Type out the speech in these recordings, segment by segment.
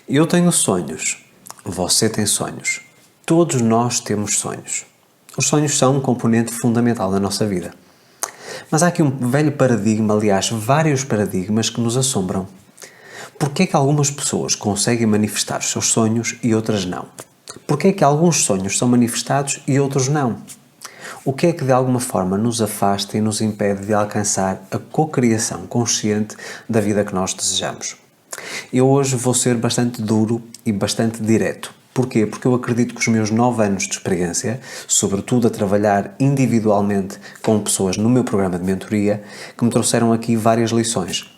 Eu tenho sonhos. Você tem sonhos. Todos nós temos sonhos. Os sonhos são um componente fundamental da nossa vida. Mas há aqui um velho paradigma, aliás, vários paradigmas que nos assombram. Porquê é que algumas pessoas conseguem manifestar os seus sonhos e outras não? Porquê é que alguns sonhos são manifestados e outros não? O que é que de alguma forma nos afasta e nos impede de alcançar a cocriação consciente da vida que nós desejamos? Eu hoje vou ser bastante duro e bastante direto. Porquê? Porque eu acredito que os meus 9 anos de experiência, sobretudo a trabalhar individualmente com pessoas no meu programa de mentoria, que me trouxeram aqui várias lições.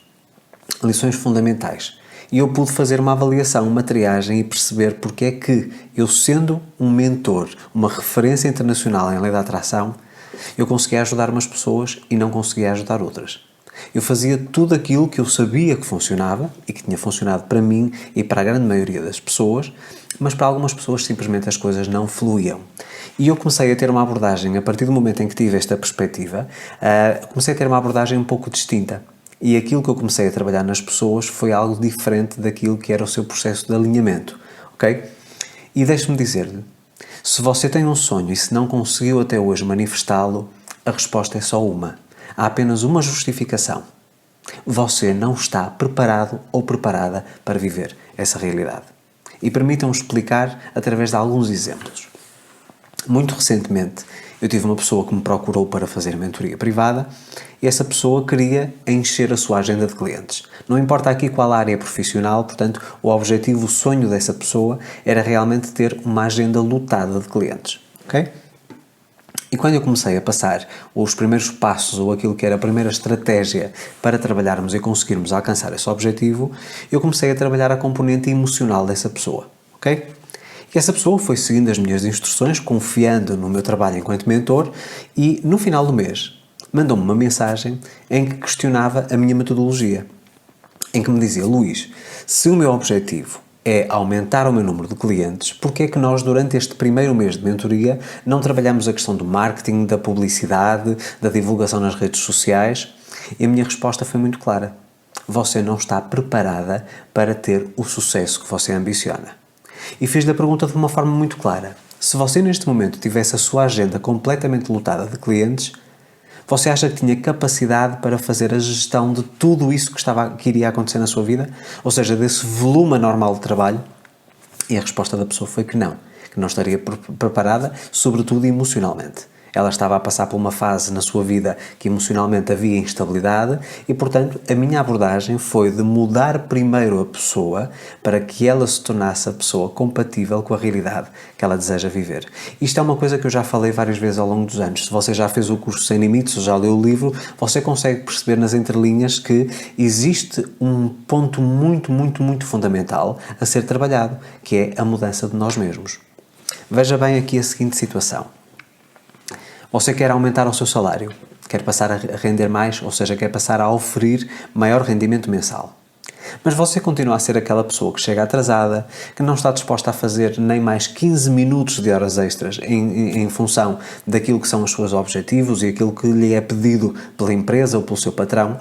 Lições fundamentais. E eu pude fazer uma avaliação, uma triagem e perceber porque é que eu, sendo um mentor, uma referência internacional em lei da atração, eu conseguia ajudar umas pessoas e não conseguia ajudar outras. Eu fazia tudo aquilo que eu sabia que funcionava e que tinha funcionado para mim e para a grande maioria das pessoas, mas para algumas pessoas simplesmente as coisas não fluíam. E eu comecei a ter uma abordagem, a partir do momento em que tive esta perspectiva, comecei a ter uma abordagem um pouco distinta. E aquilo que eu comecei a trabalhar nas pessoas foi algo diferente daquilo que era o seu processo de alinhamento, ok? E deixe-me dizer-lhe, se você tem um sonho e se não conseguiu até hoje manifestá-lo, a resposta é só uma. Há apenas uma justificação. Você não está preparado ou preparada para viver essa realidade. E permitam-me explicar através de alguns exemplos. Muito recentemente, eu tive uma pessoa que me procurou para fazer mentoria privada e essa pessoa queria encher a sua agenda de clientes. Não importa aqui qual área profissional, portanto, o objetivo, o sonho dessa pessoa era realmente ter uma agenda lotada de clientes, ok? E quando eu comecei a passar os primeiros passos ou aquilo que era a primeira estratégia para trabalharmos e conseguirmos alcançar esse objetivo, eu comecei a trabalhar a componente emocional dessa pessoa, ok? E essa pessoa foi seguindo as minhas instruções, confiando no meu trabalho enquanto mentor e, no final do mês, mandou-me uma mensagem em que questionava a minha metodologia. Em que me dizia, Luís, se o meu objetivo é aumentar o meu número de clientes, porque é que nós, durante este primeiro mês de mentoria, não trabalhamos a questão do marketing, da publicidade, da divulgação nas redes sociais? E a minha resposta foi muito clara. Você não está preparada para ter o sucesso que você ambiciona. E fiz-lhe a pergunta de uma forma muito clara. Se você neste momento tivesse a sua agenda completamente lotada de clientes, você acha que tinha capacidade para fazer a gestão de tudo isso que iria acontecer na sua vida? Ou seja, desse volume anormal de trabalho? E a resposta da pessoa foi que não estaria preparada, sobretudo emocionalmente. Ela estava a passar por uma fase na sua vida que emocionalmente havia instabilidade e, portanto, a minha abordagem foi de mudar primeiro a pessoa para que ela se tornasse a pessoa compatível com a realidade que ela deseja viver. Isto é uma coisa que eu já falei várias vezes ao longo dos anos. Se você já fez o curso Sem Limites ou já leu o livro, você consegue perceber nas entrelinhas que existe um ponto muito fundamental a ser trabalhado, que é a mudança de nós mesmos. Veja bem aqui a seguinte situação. Você quer aumentar o seu salário, quer passar a render mais, ou seja, quer passar a oferir maior rendimento mensal. Mas você continua a ser aquela pessoa que chega atrasada, que não está disposta a fazer nem mais 15 minutos de horas extras em função daquilo que são os seus objetivos e aquilo que lhe é pedido pela empresa ou pelo seu patrão.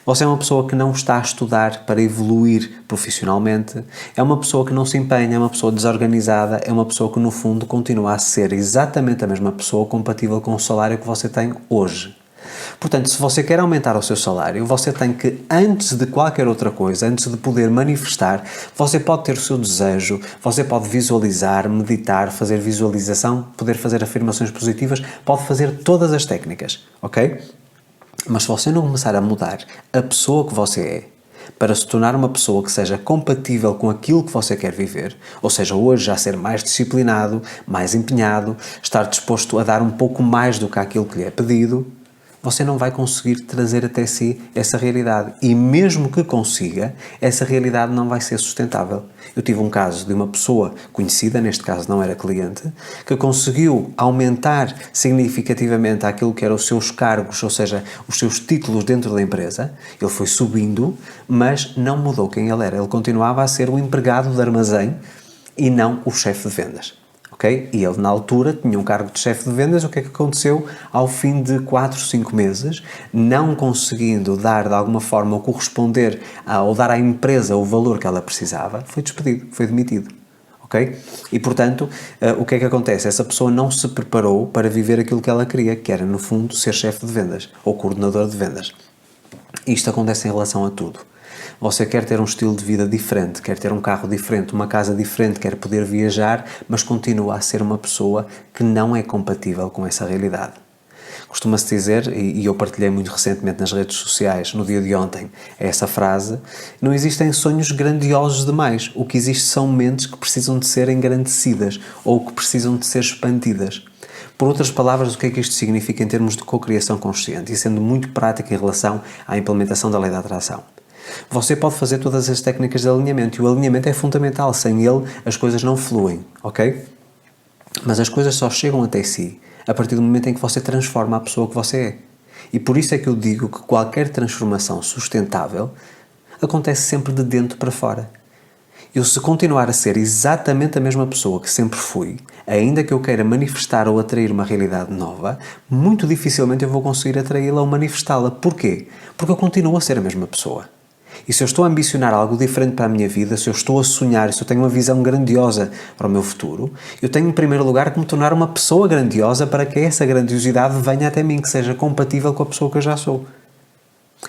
Você é uma pessoa que não está a estudar para evoluir profissionalmente, é uma pessoa que não se empenha, é uma pessoa desorganizada, é uma pessoa que no fundo continua a ser exatamente a mesma pessoa compatível com o salário que você tem hoje. Portanto, se você quer aumentar o seu salário, você tem que, antes de qualquer outra coisa, antes de poder manifestar, você pode ter o seu desejo, você pode visualizar, meditar, fazer visualização, poder fazer afirmações positivas, pode fazer todas as técnicas, ok? Mas se você não começar a mudar a pessoa que você é, para se tornar uma pessoa que seja compatível com aquilo que você quer viver, ou seja, hoje já ser mais disciplinado, mais empenhado, estar disposto a dar um pouco mais do que aquilo que lhe é pedido, você não vai conseguir trazer até si essa realidade. E mesmo que consiga, essa realidade não vai ser sustentável. Eu tive um caso de uma pessoa conhecida, neste caso não era cliente, que conseguiu aumentar significativamente aquilo que eram os seus cargos, ou seja, os seus títulos dentro da empresa. Ele foi subindo, mas não mudou quem ele era. Ele continuava a ser o empregado de armazém e não o chefe de vendas. ok? E ele, na altura, tinha um cargo de chefe de vendas. O que é que aconteceu? Ao fim de 4, 5 meses, não conseguindo dar, de alguma forma, ou corresponder ou dar à empresa o valor que ela precisava, foi despedido, foi demitido. Okay? E, portanto, o que é que acontece? Essa pessoa não se preparou para viver aquilo que ela queria, que era, no fundo, ser chefe de vendas ou coordenador de vendas. Isto acontece em relação a tudo. Você quer ter um estilo de vida diferente, quer ter um carro diferente, uma casa diferente, quer poder viajar, mas continua a ser uma pessoa que não é compatível com essa realidade. Costuma-se dizer, e eu partilhei muito recentemente nas redes sociais, no dia de ontem, essa frase: não existem sonhos grandiosos demais. O que existe são mentes que precisam de ser engrandecidas ou que precisam de ser expandidas. Por outras palavras, o que é que isto significa em termos de cocriação consciente e sendo muito prático em relação à implementação da lei da atração? Você pode fazer todas as técnicas de alinhamento e o alinhamento é fundamental. Sem ele, as coisas não fluem, ok? Mas as coisas só chegam até si a partir do momento em que você transforma a pessoa que você é. E por isso é que eu digo que qualquer transformação sustentável acontece sempre de dentro para fora. Eu, se continuar a ser exatamente a mesma pessoa que sempre fui, ainda que eu queira manifestar ou atrair uma realidade nova, muito dificilmente eu vou conseguir atraí-la ou manifestá-la. Porquê? Porque eu continuo a ser a mesma pessoa. E se eu estou a ambicionar algo diferente para a minha vida, se eu estou a sonhar, se eu tenho uma visão grandiosa para o meu futuro, eu tenho em primeiro lugar que me tornar uma pessoa grandiosa para que essa grandiosidade venha até mim, que seja compatível com a pessoa que eu já sou.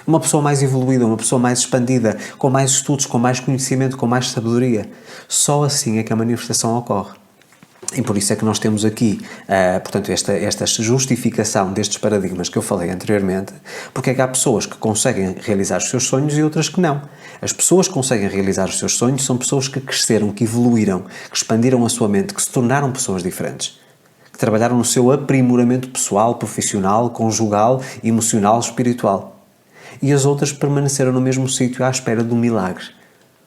Uma pessoa mais evoluída, uma pessoa mais expandida, com mais estudos, com mais conhecimento, com mais sabedoria. Só assim é que a manifestação ocorre. E por isso é que nós temos aqui, portanto, esta justificação destes paradigmas que eu falei anteriormente, porque é que há pessoas que conseguem realizar os seus sonhos e outras que não. As pessoas que conseguem realizar os seus sonhos são pessoas que cresceram, que evoluíram, que expandiram a sua mente, que se tornaram pessoas diferentes, que trabalharam no seu aprimoramento pessoal, profissional, conjugal, emocional, espiritual. E as outras permaneceram no mesmo sítio à espera de um milagre.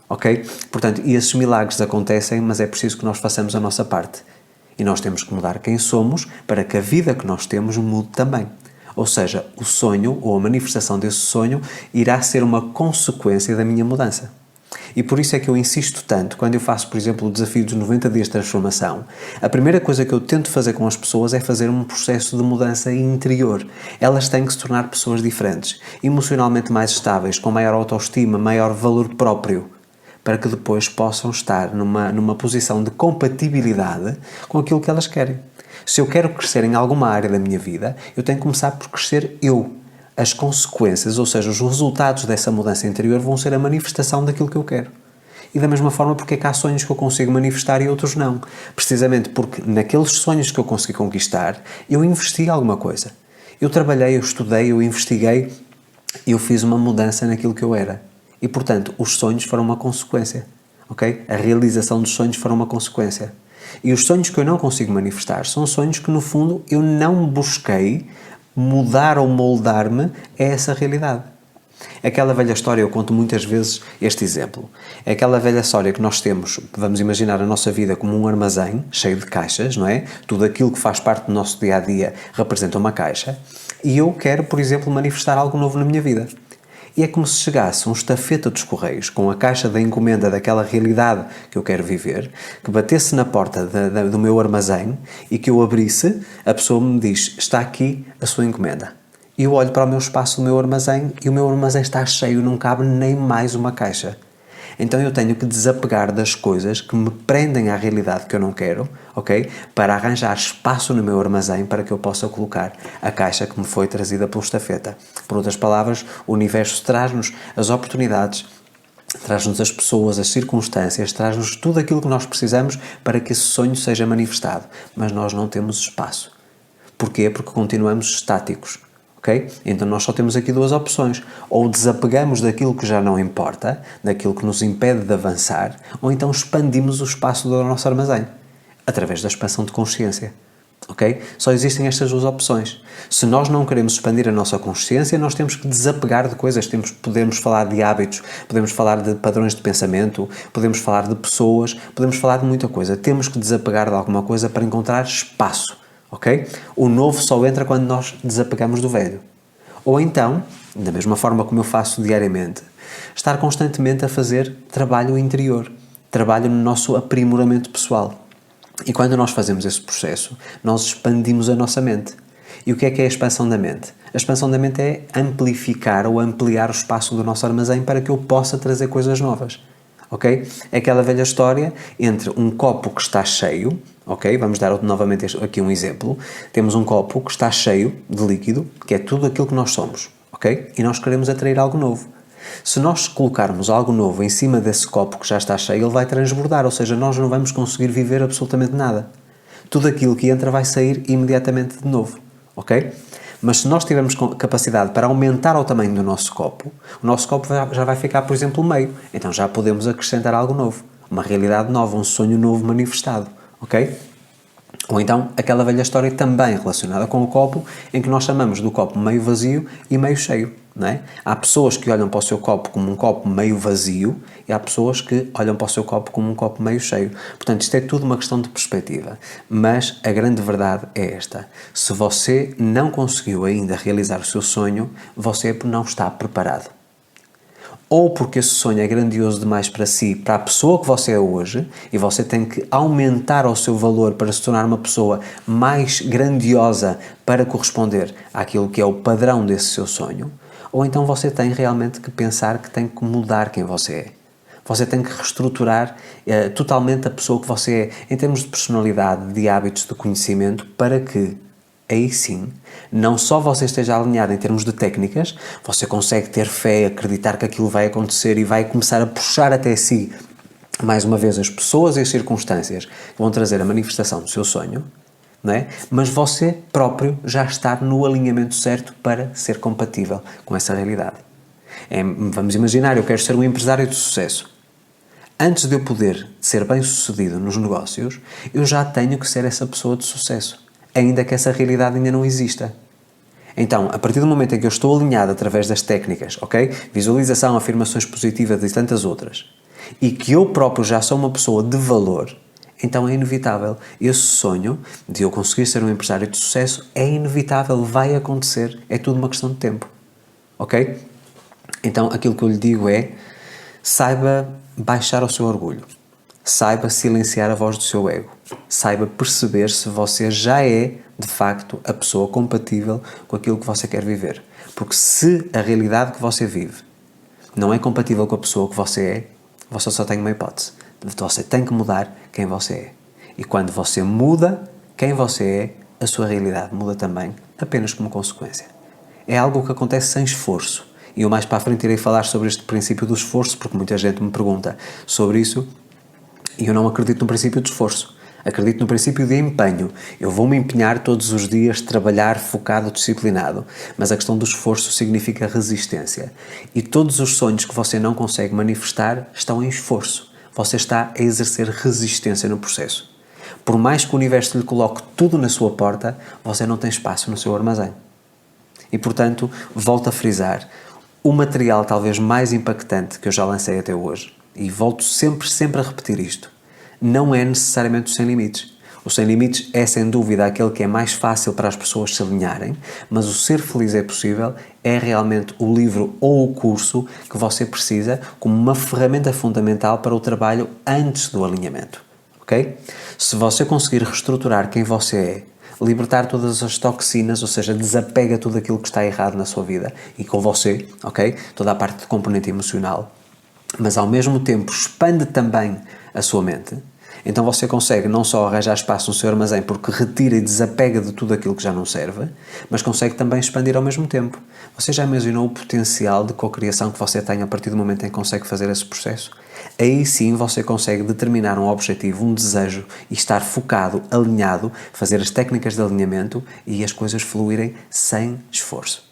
Ok? Portanto, e esses milagres acontecem, mas é preciso que nós façamos a nossa parte. E nós temos que mudar quem somos para que a vida que nós temos mude também. Ou seja, o sonho ou a manifestação desse sonho irá ser uma consequência da minha mudança. E por isso é que eu insisto tanto, quando eu faço, por exemplo, o desafio dos 90 dias de transformação, a primeira coisa que eu tento fazer com as pessoas é fazer um processo de mudança interior. Elas têm que se tornar pessoas diferentes, emocionalmente mais estáveis, com maior autoestima, maior valor próprio, para que depois possam estar numa posição de compatibilidade com aquilo que elas querem. Se eu quero crescer em alguma área da minha vida, eu tenho que começar por crescer eu. As consequências, ou seja, os resultados dessa mudança interior vão ser a manifestação daquilo que eu quero. E da mesma forma, porque é que há sonhos que eu consigo manifestar e outros não? Precisamente porque naqueles sonhos que eu consegui conquistar, eu investi alguma coisa. Eu trabalhei, eu estudei, eu investiguei, eu fiz uma mudança naquilo que eu era. E, portanto, os sonhos foram uma consequência, ok? A realização dos sonhos foram uma consequência. E os sonhos que eu não consigo manifestar são sonhos que, no fundo, eu não busquei mudar ou moldar-me a essa realidade. Aquela velha história, eu conto muitas vezes este exemplo. É aquela velha história que nós temos, vamos imaginar a nossa vida como um armazém cheio de caixas, não é? Tudo aquilo que faz parte do nosso dia-a-dia representa uma caixa. E eu quero, por exemplo, manifestar algo novo na minha vida. E é como se chegasse um estafeta dos Correios com a caixa da encomenda daquela realidade que eu quero viver, que batesse na porta do meu armazém e que eu abrisse, a pessoa me diz: está aqui a sua encomenda. E eu olho para o meu espaço do meu armazém e o meu armazém está cheio, não cabe nem mais uma caixa. Então eu tenho que desapegar das coisas que me prendem à realidade que eu não quero, ok? Para arranjar espaço no meu armazém para que eu possa colocar a caixa que me foi trazida pelo estafeta. Por outras palavras, o universo traz-nos as oportunidades, traz-nos as pessoas, as circunstâncias, traz-nos tudo aquilo que nós precisamos para que esse sonho seja manifestado. Mas nós não temos espaço. Porquê? Porque continuamos estáticos. Okay? Então nós só temos aqui duas opções: ou desapegamos daquilo que já não importa, daquilo que nos impede de avançar, ou então expandimos o espaço do nosso armazém, através da expansão de consciência. Okay? Só existem estas duas opções. Se nós não queremos expandir a nossa consciência, nós temos que desapegar de coisas. Podemos falar de hábitos, podemos falar de padrões de pensamento, podemos falar de pessoas, podemos falar de muita coisa. Temos que desapegar de alguma coisa para encontrar espaço. Ok? O novo só entra quando nós desapegamos do velho. Ou então, da mesma forma como eu faço diariamente, estar constantemente a fazer trabalho interior, trabalho no nosso aprimoramento pessoal. E quando nós fazemos esse processo, nós expandimos a nossa mente. E o que é a expansão da mente? A expansão da mente é amplificar ou ampliar o espaço do nosso armazém para que eu possa trazer coisas novas. Ok? É aquela velha história entre um copo que está cheio, ok? Vamos dar novamente aqui um exemplo. Temos um copo que está cheio de líquido, que é tudo aquilo que nós somos, ok? E nós queremos atrair algo novo. Se nós colocarmos algo novo em cima desse copo que já está cheio, ele vai transbordar, ou seja, nós não vamos conseguir viver absolutamente nada. Tudo aquilo que entra vai sair imediatamente de novo, ok? Mas se nós tivermos capacidade para aumentar o tamanho do nosso copo, o nosso copo já vai ficar, por exemplo, meio. Então já podemos acrescentar algo novo, uma realidade nova, um sonho novo manifestado, ok? Ou então, aquela velha história também relacionada com o copo, em que nós chamamos do copo meio vazio e meio cheio, não é? Há pessoas que olham para o seu copo como um copo meio vazio e há pessoas que olham para o seu copo como um copo meio cheio. Portanto, isto é tudo uma questão de perspectiva. Mas a grande verdade é esta. Se você não conseguiu ainda realizar o seu sonho, você não está preparado. Ou porque esse sonho é grandioso demais para si, para a pessoa que você é hoje, e você tem que aumentar o seu valor para se tornar uma pessoa mais grandiosa para corresponder àquilo que é o padrão desse seu sonho, ou então você tem realmente que pensar que tem que mudar quem você é. Você tem que reestruturar totalmente a pessoa que você é, em termos de personalidade, de hábitos, de conhecimento, para que aí sim, não só você esteja alinhado em termos de técnicas, você consegue ter fé, acreditar que aquilo vai acontecer e vai começar a puxar até si, mais uma vez, as pessoas e as circunstâncias que vão trazer a manifestação do seu sonho, não é? Mas você próprio já está no alinhamento certo para ser compatível com essa realidade. Vamos imaginar, eu quero ser um empresário de sucesso. Antes de eu poder ser bem-sucedido nos negócios, eu já tenho que ser essa pessoa de sucesso, ainda que essa realidade ainda não exista. Então, a partir do momento em que eu estou alinhado através das técnicas, ok? Visualização, afirmações positivas e tantas outras, e que eu próprio já sou uma pessoa de valor, então é inevitável. Esse sonho de eu conseguir ser um empresário de sucesso é inevitável, vai acontecer, é tudo uma questão de tempo, ok? Então, aquilo que eu lhe digo é, saiba baixar o seu orgulho. Saiba silenciar a voz do seu ego. Saiba perceber se você já é, de facto, a pessoa compatível com aquilo que você quer viver. Porque se a realidade que você vive não é compatível com a pessoa que você é, você só tem uma hipótese. Você tem que mudar quem você é. E quando você muda quem você é, a sua realidade muda também, apenas como consequência. É algo que acontece sem esforço. E eu mais para a frente irei falar sobre este princípio do esforço, porque muita gente me pergunta sobre isso. E eu não acredito no princípio de esforço. Acredito no princípio de empenho. Eu vou me empenhar todos os dias, trabalhar focado, disciplinado. Mas a questão do esforço significa resistência. E todos os sonhos que você não consegue manifestar estão em esforço. Você está a exercer resistência no processo. Por mais que o universo lhe coloque tudo na sua porta, você não tem espaço no seu armazém. E, portanto, volto a frisar, o material talvez mais impactante que eu já lancei até hoje, e volto sempre a repetir isto, não é necessariamente o Sem Limites. O Sem Limites é, sem dúvida, aquele que é mais fácil para as pessoas se alinharem, mas o Ser Feliz é Possível é realmente o livro ou o curso que você precisa como uma ferramenta fundamental para o trabalho antes do alinhamento, ok? Se você conseguir reestruturar quem você é, libertar todas as toxinas, ou seja, desapega tudo aquilo que está errado na sua vida e com você, ok? Toda a parte de componente emocional, mas ao mesmo tempo expande também a sua mente, então você consegue não só arranjar espaço no seu armazém porque retira e desapega de tudo aquilo que já não serve, mas consegue também expandir ao mesmo tempo. Você já imaginou o potencial de cocriação que você tem a partir do momento em que consegue fazer esse processo? Aí sim você consegue determinar um objetivo, um desejo e estar focado, alinhado, fazer as técnicas de alinhamento e as coisas fluírem sem esforço.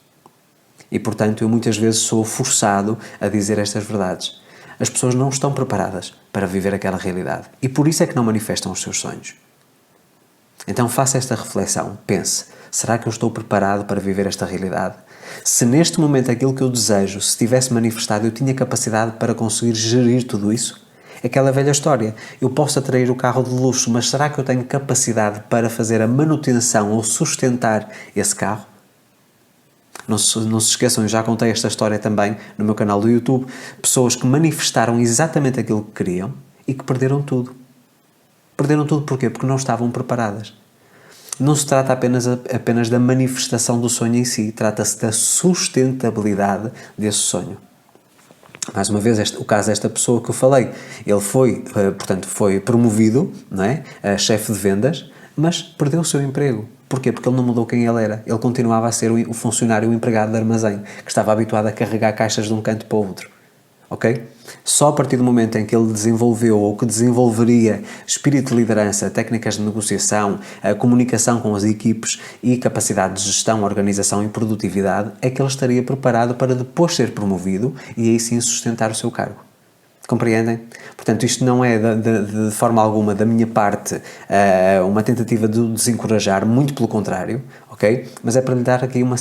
E portanto eu muitas vezes sou forçado a dizer estas verdades. As pessoas não estão preparadas para viver aquela realidade e por isso é que não manifestam os seus sonhos. Então faça esta reflexão, pense, será que eu estou preparado para viver esta realidade? Se neste momento aquilo que eu desejo, se tivesse manifestado, eu tinha capacidade para conseguir gerir tudo isso? Aquela velha história, eu posso atrair o carro de luxo, mas será que eu tenho capacidade para fazer a manutenção ou sustentar esse carro? Não se esqueçam, eu já contei esta história também no meu canal do YouTube, pessoas que manifestaram exatamente aquilo que queriam e que perderam tudo. Perderam tudo porquê? Porque não estavam preparadas. Não se trata apenas da manifestação do sonho em si, trata-se da sustentabilidade desse sonho. Mais uma vez, o caso desta pessoa que eu falei, ele foi promovido, não é, a chefe de vendas, mas perdeu o seu emprego. Porquê? Porque ele não mudou quem ele era. Ele continuava a ser o funcionário, o empregado de armazém, que estava habituado a carregar caixas de um canto para o outro. Ok? Só a partir do momento em que ele desenvolveu ou que desenvolveria espírito de liderança, técnicas de negociação, a comunicação com as equipes e capacidade de gestão, organização e produtividade, é que ele estaria preparado para depois ser promovido e aí sim sustentar o seu cargo. Compreendem? Portanto, isto não é de forma alguma da minha parte uma tentativa de o desencorajar, muito pelo contrário, ok? Mas é para lhe dar aqui um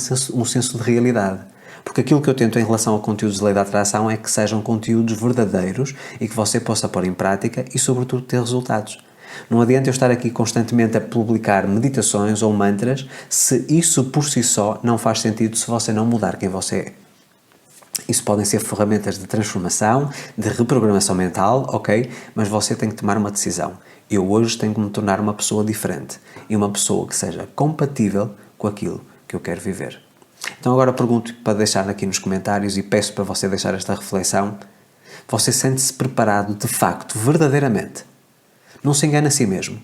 senso de realidade. Porque aquilo que eu tento em relação a conteúdos de lei da atração é que sejam conteúdos verdadeiros e que você possa pôr em prática e, sobretudo, ter resultados. Não adianta eu estar aqui constantemente a publicar meditações ou mantras se isso por si só não faz sentido se você não mudar quem você é. Isso podem ser ferramentas de transformação, de reprogramação mental, ok? Mas você tem que tomar uma decisão. Eu hoje tenho que me tornar uma pessoa diferente e uma pessoa que seja compatível com aquilo que eu quero viver. Então agora pergunto para deixar aqui nos comentários e peço para você deixar esta reflexão. Você sente-se preparado de facto, verdadeiramente? Não se engane a si mesmo.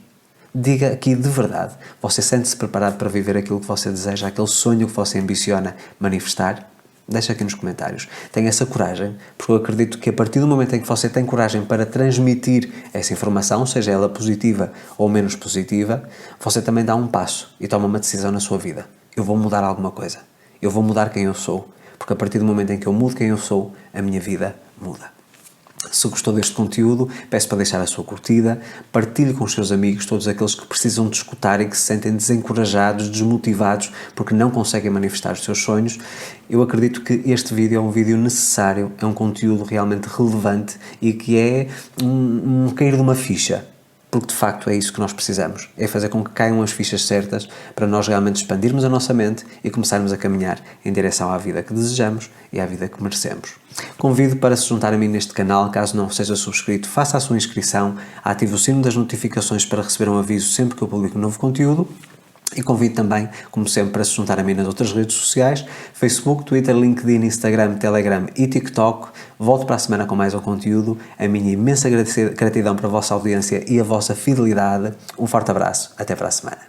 Diga aqui de verdade. Você sente-se preparado para viver aquilo que você deseja, aquele sonho que você ambiciona manifestar? Deixa aqui nos comentários. Tenha essa coragem, porque eu acredito que a partir do momento em que você tem coragem para transmitir essa informação, seja ela positiva ou menos positiva, você também dá um passo e toma uma decisão na sua vida. Eu vou mudar alguma coisa. Eu vou mudar quem eu sou, porque a partir do momento em que eu mudo quem eu sou, a minha vida muda. Se gostou deste conteúdo, peço para deixar a sua curtida, partilhe com os seus amigos, todos aqueles que precisam de escutar e que se sentem desencorajados, desmotivados, porque não conseguem manifestar os seus sonhos. Eu acredito que este vídeo é um vídeo necessário, é um conteúdo realmente relevante e que é um cair de uma ficha. Porque de facto é isso que nós precisamos, é fazer com que caiam as fichas certas para nós realmente expandirmos a nossa mente e começarmos a caminhar em direção à vida que desejamos e à vida que merecemos. Convido para se juntar a mim neste canal, caso não seja subscrito, faça a sua inscrição, ative o sino das notificações para receber um aviso sempre que eu publico um novo conteúdo. E convido também, como sempre, para se juntar a mim nas outras redes sociais, Facebook, Twitter, LinkedIn, Instagram, Telegram e TikTok. Volto para a semana com mais um conteúdo. A minha imensa gratidão para a vossa audiência e a vossa fidelidade. Um forte abraço. Até para a semana.